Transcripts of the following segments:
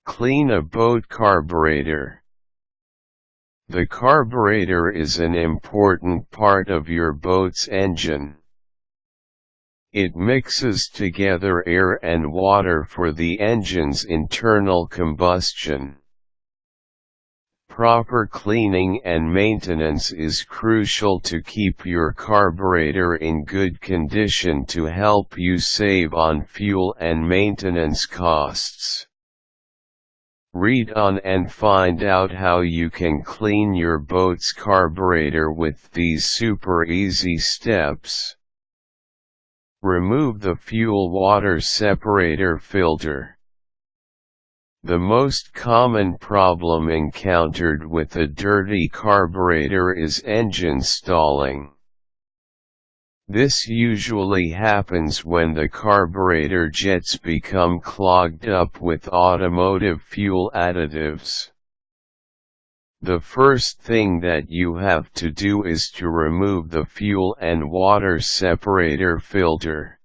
Clean a boat carburetor. The carburetor is an important part of your boat's engine. It mixes together air and water for the engine's internal combustion. Proper cleaning and maintenance is crucial to keep your carburetor in good condition to help you save on fuel and maintenance costs. Read on and find out how you can clean your boat's carburetor with these super easy steps. Remove the fuel-water separator filter. The most common problem encountered with a dirty carburetor is engine stalling. This usually happens when the carburetor jets become clogged up with automotive fuel additives. The first thing that you have to do is to remove the fuel and water separator filter.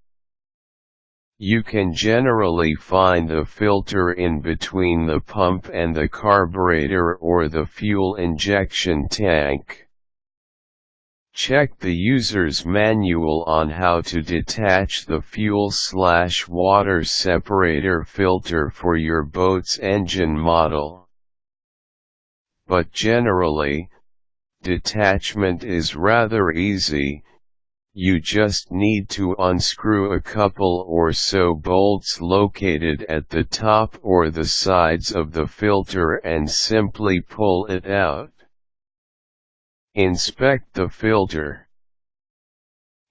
You can generally find the filter in between the pump and the carburetor or the fuel injection tank. Check the user's manual on how to detach the fuel/water separator filter for your boat's engine model. But generally, detachment is rather easy. You just need to unscrew a couple or so bolts located at the top or the sides of the filter and simply pull it out. Inspect the filter.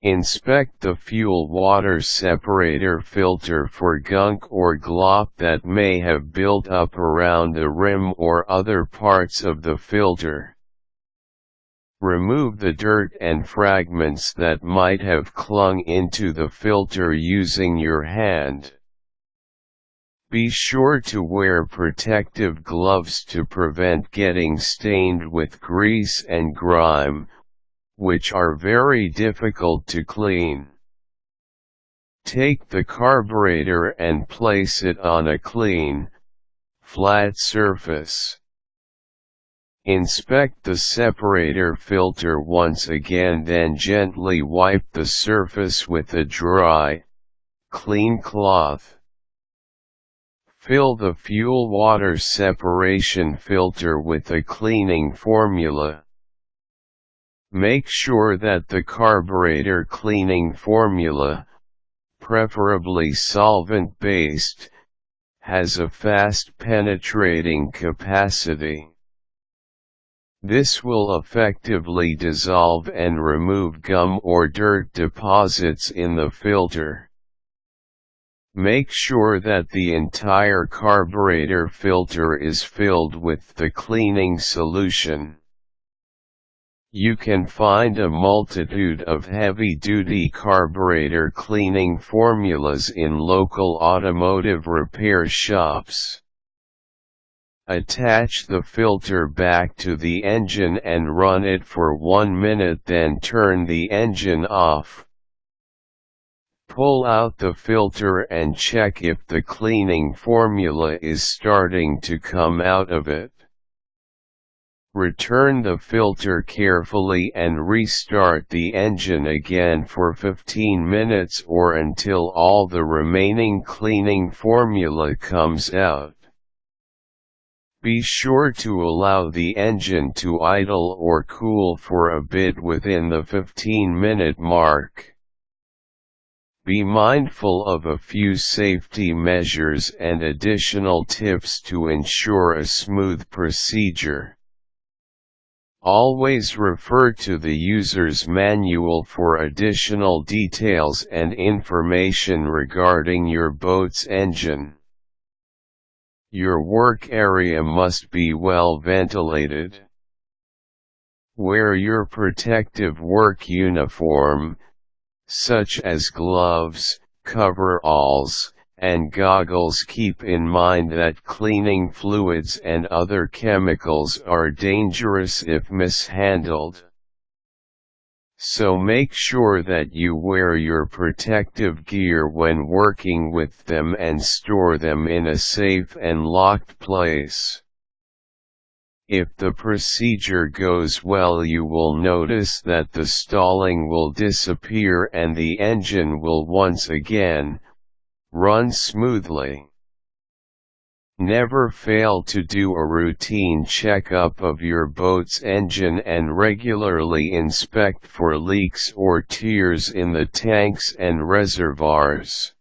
Inspect the fuel-water separator filter for gunk or glop that may have built up around the rim or other parts of the filter. Remove the dirt and fragments that might have clung into the filter using your hand. Be sure to wear protective gloves to prevent getting stained with grease and grime, which are very difficult to clean. Take the carburetor and place it on a clean, flat surface. Inspect the separator filter once again, then gently wipe the surface with a dry, clean cloth. Fill the fuel-water separation filter with a cleaning formula. Make sure that the carburetor cleaning formula, preferably solvent-based, has a fast penetrating capacity. This will effectively dissolve and remove gum or dirt deposits in the filter. Make sure that the entire carburetor filter is filled with the cleaning solution. You can find a multitude of heavy-duty carburetor cleaning formulas in local automotive repair shops. Attach the filter back to the engine and run it for 1 minute, then turn the engine off. Pull out the filter and check if the cleaning formula is starting to come out of it. Return the filter carefully and restart the engine again for 15 minutes or until all the remaining cleaning formula comes out. Be sure to allow the engine to idle or cool for a bit within the 15-minute mark. Be mindful of a few safety measures and additional tips to ensure a smooth procedure. Always refer to the user's manual for additional details and information regarding your boat's engine. Your work area must be well ventilated. Wear your protective work uniform, such as gloves, coveralls, and goggles. Keep in mind that cleaning fluids and other chemicals are dangerous if mishandled. so make sure that you wear your protective gear when working with them and store them in a safe and locked place. If the procedure goes well, you will notice that the stalling will disappear and the engine will once again run smoothly. Never fail to do a routine checkup of your boat's engine and regularly inspect for leaks or tears in the tanks and reservoirs.